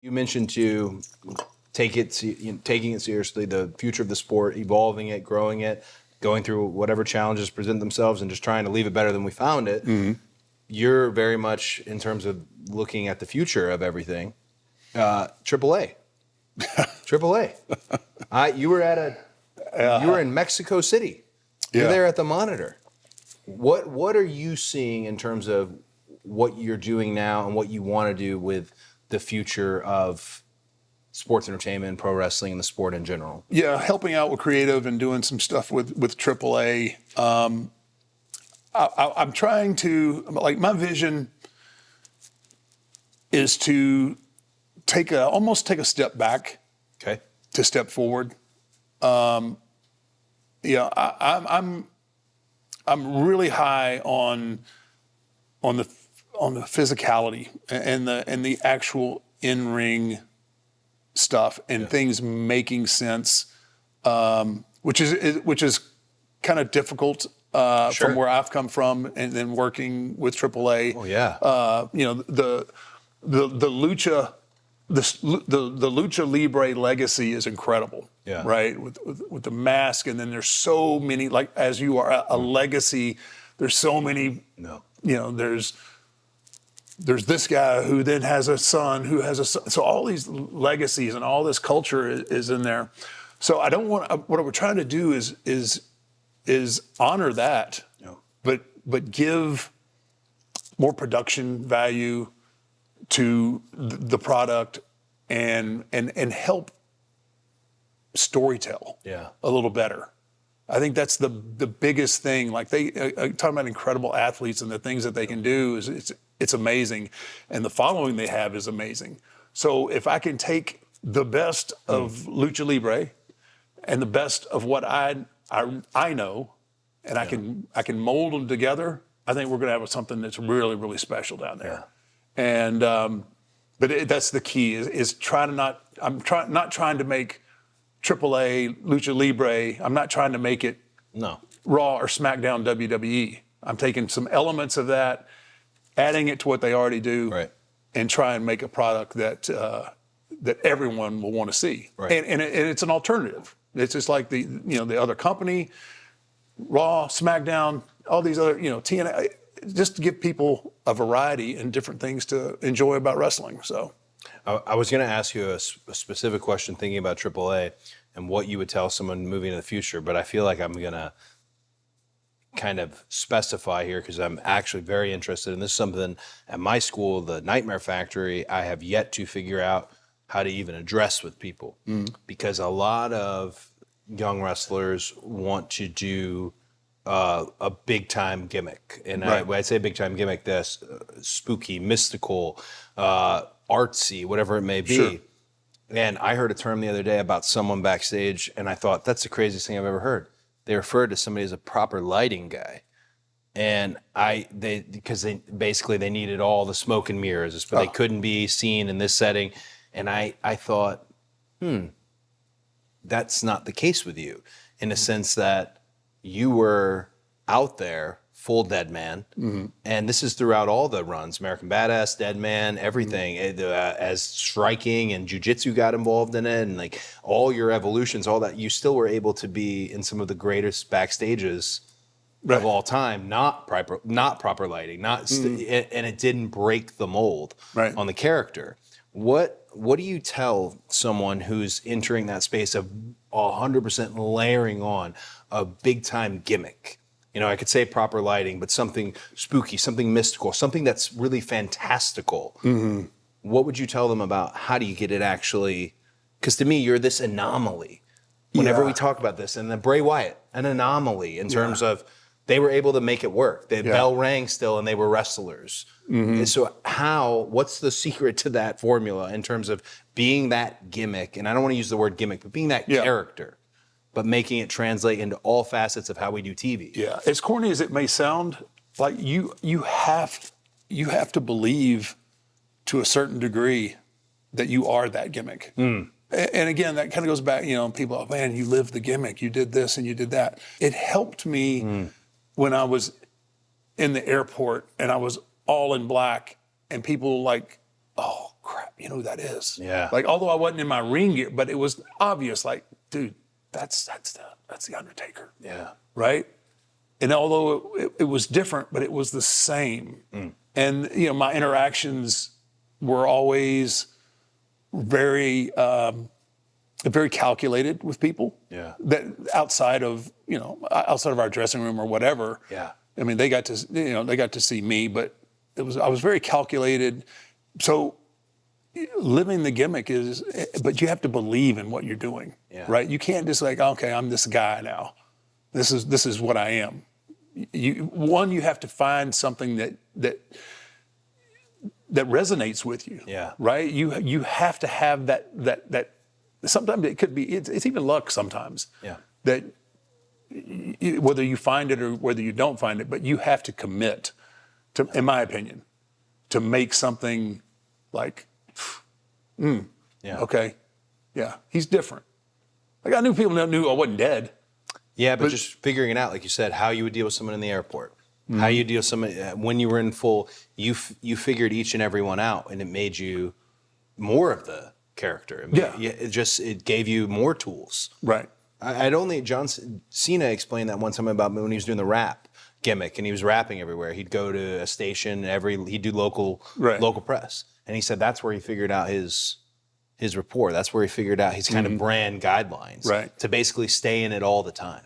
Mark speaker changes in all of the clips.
Speaker 1: You mentioned to taking it seriously, the future of the sport, evolving it, growing it, going through whatever challenges present themselves, and just trying to leave it better than we found it. You're very much, in terms of looking at the future of everything, AAA. AAA. You were in Mexico City. You're there at the monitor. What are you seeing in terms of what you're doing now and what you want to do with the future of sports entertainment, pro wrestling, and the sport in general?
Speaker 2: Yeah, helping out with creative and doing some stuff with AAA. I'm trying to, like, my vision is to almost take a step back,
Speaker 1: Okay.
Speaker 2: to step forward. I'm really high on the physicality and the actual in-ring stuff and things making sense, which is kind of difficult from where I've come from, and then working with AAA.
Speaker 1: Oh yeah.
Speaker 2: The lucha. The lucha libre legacy is incredible, right? With the mask, and then there's so many, like, as you are a legacy, there's so many. There's this guy who then has a son who has a son. So all these legacies and all this culture is in there. So I don't want. What we're trying to do is honor that, but give more production value to the product and help storytell a little better. I think that's the biggest thing. Like, talking about incredible athletes and the things that they can do is it's amazing, and the following they have is amazing. So if I can take the best of lucha libre and the best of what I know, and I can mold them together, I think we're going to have something that's really, really special down there. And but that's the key is not trying to make AAA Lucha Libre. I'm not trying to make it Raw or SmackDown WWE. I'm taking some elements of that, adding it to what they already do, and try and make a product that everyone will want to see. And it's an alternative. It's just like the other company, Raw, SmackDown, all these other TNA. Just to give people a variety and different things to enjoy about wrestling. So,
Speaker 1: I was going to ask you a specific question thinking about AAA and what you would tell someone moving in the future, but I feel like I'm going to kind of specify here because I'm actually very interested. And this is something at my school, the Nightmare Factory, I have yet to figure out how to even address with people because a lot of young wrestlers want to do a big time gimmick, and when I say big time gimmick, this spooky, mystical, artsy, whatever it may be. And I heard a term the other day about someone backstage, and I thought that's the craziest thing I've ever heard. They referred to somebody as a proper lighting guy, and because they needed all the smoke and mirrors, but they couldn't be seen in this setting. And I thought, that's not the case with you, in a sense that you were out there full Dead Man, and this is throughout all the runs, American Badass, Dead Man, everything, as striking and jiu-jitsu got involved in it, and like all your evolutions, all that, you still were able to be in some of the greatest backstages of all time, not proper lighting, and it didn't break the mold on the character. What do you tell someone who's entering that space of 100% layering on a big time gimmick? I could say proper lighting, but something spooky, something mystical, something that's really fantastical. What would you tell them about how do you get it actually? Because to me, you're this anomaly. Whenever we talk about this, and then Bray Wyatt, an anomaly in terms of they were able to make it work. The bell rang still, and they were wrestlers. So what's the secret to that formula in terms of being that gimmick? And I don't want to use the word gimmick, but being that character, but making it translate into all facets of how we do TV. Yeah,
Speaker 2: as corny as it may sound, like you have to believe to a certain degree that you are that gimmick. And again, that kind of goes back, people, oh man, you lived the gimmick, you did this and you did that. It helped me when I was in the airport and I was all in black and people like, oh crap, know who that is.
Speaker 1: Yeah.
Speaker 2: Like, although I wasn't in my ring gear, but it was obvious, like, dude, that's the Undertaker.
Speaker 1: Yeah.
Speaker 2: Right? And although it was different, but it was the same. And, you know, my interactions were always very, very calculated with people.
Speaker 1: Yeah.
Speaker 2: That outside of our dressing room or whatever.
Speaker 1: Yeah.
Speaker 2: I mean, they got to see me, but I was very calculated. So living the gimmick but you have to believe in what you're doing, right? You can't just like, okay, I'm this guy now. This is what I am. You have to find something that resonates with you, right? You have to have that. Sometimes it could be, it's even luck sometimes. That whether you find it or whether you don't find it, but you have to commit to, in my opinion, to make something like, okay, yeah, he's different. Like I knew people that knew I wasn't dead.
Speaker 1: Yeah, but just figuring it out, like you said, how you would deal with someone in the airport, how you deal with someone when you were in full, you figured each and every one out, and it made you more of the character. It gave you more tools.
Speaker 2: Right.
Speaker 1: John Cena explained that one time about when he was doing the rap gimmick and he was rapping everywhere. He'd go to a station he'd do local press, and he said that's where he figured out his rapport. That's where he figured out his kind of brand guidelines.
Speaker 2: Right.
Speaker 1: To basically stay in it all the time.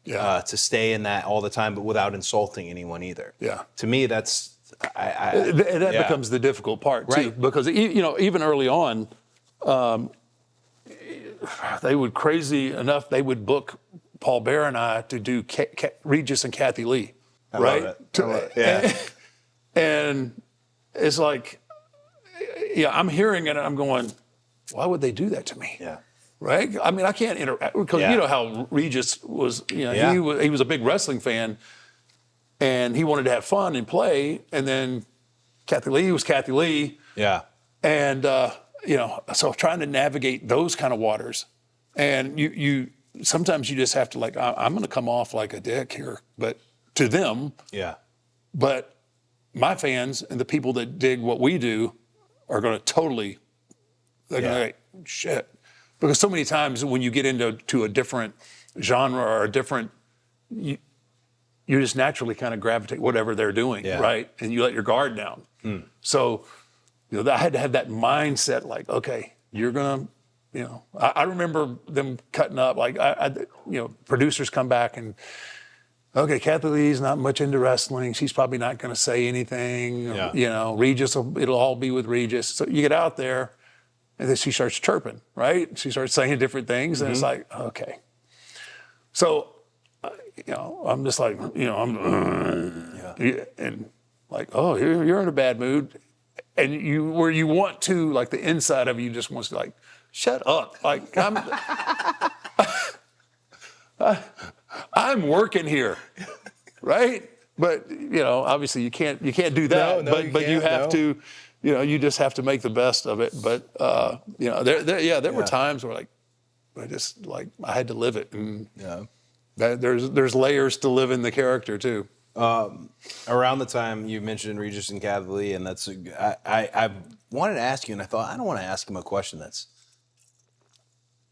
Speaker 2: Yeah.
Speaker 1: To stay in that all the time, but without insulting anyone either.
Speaker 2: Yeah.
Speaker 1: To me, that's
Speaker 2: that becomes the difficult part too, because even early on, they would they would book Paul Bear and I to do Regis and Kathy Lee, right?
Speaker 1: Love it. I love it. Yeah.
Speaker 2: And it's like, I'm hearing it and I'm going, why would they do that to me?
Speaker 1: Yeah.
Speaker 2: Right? I mean, I can't interact because you know how Regis was. He was a big wrestling fan, and he wanted to have fun and play. And then Kathy Lee was Kathy Lee.
Speaker 1: Yeah.
Speaker 2: And so trying to navigate those kind of waters, and you sometimes you just have to like, I'm going to come off like a dick here, but to them.
Speaker 1: Yeah.
Speaker 2: But my fans and the people that dig what we do are going to totally. They're going to like, shit. Because so many times when you get into a different genre or a different, you just naturally kind of gravitate whatever they're doing, right? And you let your guard down. So, I had to have that mindset like, okay, you're going to, I remember them cutting up, like, producers come back and, okay, Kathy Lee's not much into wrestling. She's probably not going to say anything. Regis, it'll all be with Regis. So you get out there. And then she starts chirping, right? She starts saying different things, and it's like, okay. So, I'm just like, and like, oh, you're in a bad mood, and where you want to, like, the inside of you just wants to, like, shut up, like, I'm working here, right? But obviously you can't do that.
Speaker 1: No,
Speaker 2: but you have to. You just have to make the best of it. But there were times where I had to live it, and there's layers to live in the character too.
Speaker 1: Around the time you mentioned Regis and Kathy Lee, and I wanted to ask you, and I thought I don't want to ask him a question that's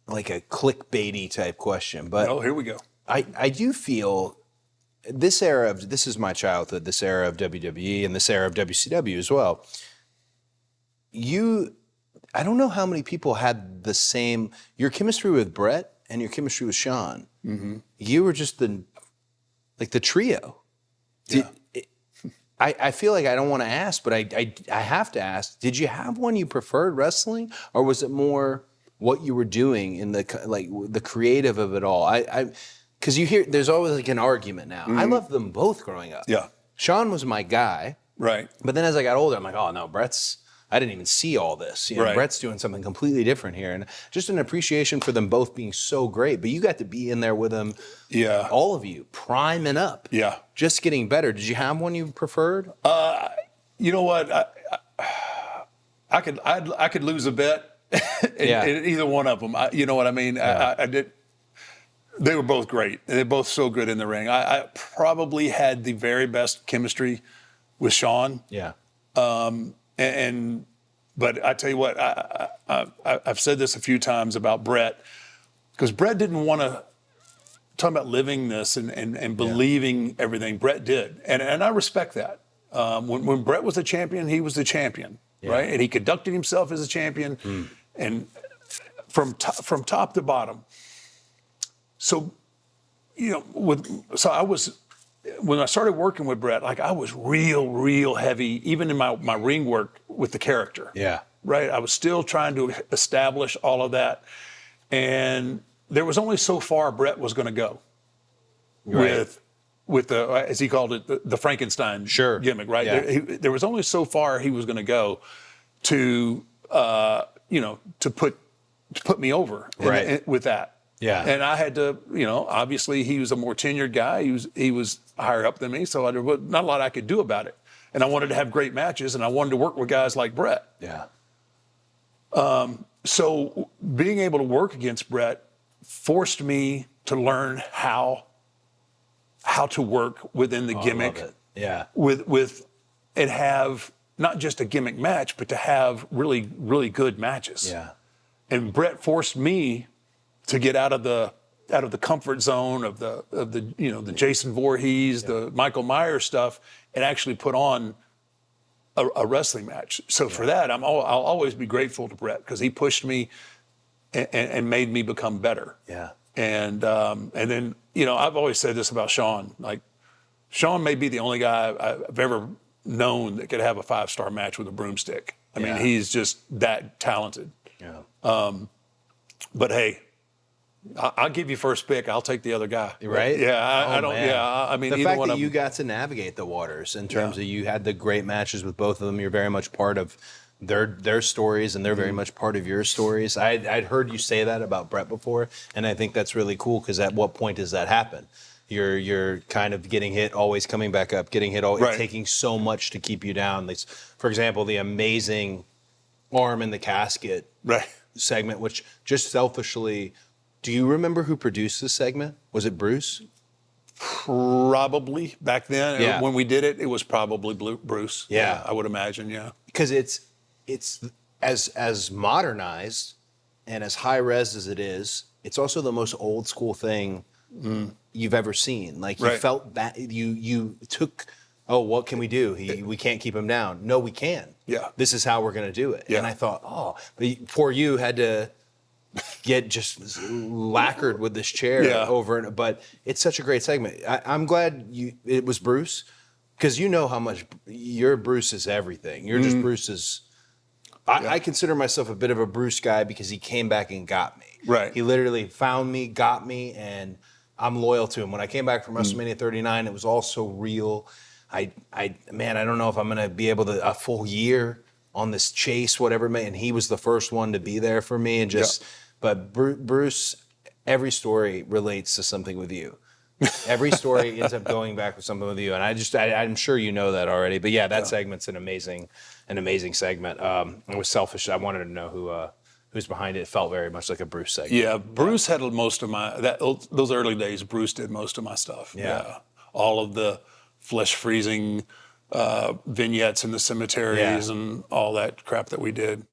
Speaker 1: like a clickbaity type question, but
Speaker 2: here we go.
Speaker 1: I do feel this is my childhood, this era of WWE and this era of WCW as well. I don't know how many people had your chemistry with Brett and your chemistry with Shawn. Mm-hmm. You were just the trio.
Speaker 2: Yeah.
Speaker 1: I feel like I don't want to ask, but I have to ask, did you have one you preferred wrestling, or was it more what you were doing in the creative of it all? Because there's always like an argument now. Mm-hmm. I loved them both growing up.
Speaker 2: Yeah.
Speaker 1: Shawn was my guy.
Speaker 2: Right.
Speaker 1: But then as I got older, I'm like, oh no, I didn't even see all this.
Speaker 2: Right.
Speaker 1: Brett's doing something completely different here. And just an appreciation for them both being so great. But you got to be in there with them, all of you, priming up.
Speaker 2: Yeah.
Speaker 1: Just getting better. Did you have one you preferred?
Speaker 2: You know what? I could lose a bet in either one of them. You know what I mean? Yeah. I did. They were both great. They're both so good in the ring. I probably had the very best chemistry with Shawn.
Speaker 1: Yeah.
Speaker 2: And But I tell you what, I've said this a few times about Brett, because Brett didn't want to talk about living this and believing everything. Brett did, and I respect that. When Brett was the champion, he was the champion, right? And he conducted himself as a champion, and from top to bottom. So, when I started working with Brett, like I was real heavy, even in my ring work with the character.
Speaker 1: Yeah.
Speaker 2: Right. I was still trying to establish all of that, and there was only so far Brett was going to go with the, as he called it, the Frankenstein gimmick. Right.
Speaker 1: Yeah.
Speaker 2: There was only so far he was going to go to put me over with that.
Speaker 1: Yeah.
Speaker 2: And I had to, obviously he was a more tenured guy. He was higher up than me, so there was not a lot I could do about it. And I wanted to have great matches, and I wanted to work with guys like Brett.
Speaker 1: Yeah.
Speaker 2: So being able to work against Brett forced me to learn how to work within the gimmick.
Speaker 1: I love it. Yeah.
Speaker 2: With and have not just a gimmick match, but to have really, really good matches.
Speaker 1: Yeah.
Speaker 2: And Brett forced me to get out of the comfort zone of the Jason Voorhees, the Michael Myers stuff, and actually put on a wrestling match. So for that, I'll always be grateful to Brett, because he pushed me and made me become better.
Speaker 1: Yeah.
Speaker 2: And then I've always said this about Sean. Like, Sean may be the only guy I've ever known that could have a 5-star match with a broomstick. I mean, he's just that talented.
Speaker 1: Yeah.
Speaker 2: But hey, I'll give you first pick. I'll take the other guy.
Speaker 1: Right?
Speaker 2: Yeah, I don't.
Speaker 1: Man.
Speaker 2: Yeah, I mean,
Speaker 1: the
Speaker 2: either
Speaker 1: fact
Speaker 2: one
Speaker 1: that
Speaker 2: of
Speaker 1: you
Speaker 2: them.
Speaker 1: got to navigate the waters in terms of you had the great matches with both of them. You're very much part of their stories, and they're very much part of your stories. I'd heard you say that about Brett before, and I think that's really cool, because at what point does that happen? You're kind of getting hit, always coming back up, getting hit, always taking so much to keep you down. For example, the amazing arm in the casket segment, which just selfishly. Do you remember who produced this segment? Was it Bruce?
Speaker 2: Probably back then.
Speaker 1: Yeah.
Speaker 2: When we did it, it was probably Bruce.
Speaker 1: Yeah.
Speaker 2: I would imagine. Yeah.
Speaker 1: Because it's as modernized and as high res as it is, it's also the most old school thing you've ever seen. Like, you felt that you took. Oh, what can we do? We can't keep him down. No, we can.
Speaker 2: Yeah.
Speaker 1: This is how we're going to do it.
Speaker 2: Yeah.
Speaker 1: And I thought, but poor you had to get just lacquered with this chair over and. But it's such a great segment. I'm glad it was Bruce, because you know how much your Bruce is everything. You're just Bruce's. I consider myself a bit of a Bruce guy, because he came back and got me.
Speaker 2: Right.
Speaker 1: He literally found me, got me, and I'm loyal to him. When I came back from WrestleMania 39, it was all so real. I don't know if I'm going to be able to a full year on this chase, whatever. And he was the first one to be there for me, and just. But Bruce, every story relates to something with you. Every story ends up going back with something with you, and I'm sure you know that already. But that segment's an amazing segment. It was selfish. I wanted to know who's behind it. It felt very much like a Bruce segment.
Speaker 2: Yeah, Bruce had most of those early days. Bruce did most of my stuff.
Speaker 1: Yeah.
Speaker 2: All of the flesh freezing vignettes in the cemeteries and all that crap that we did.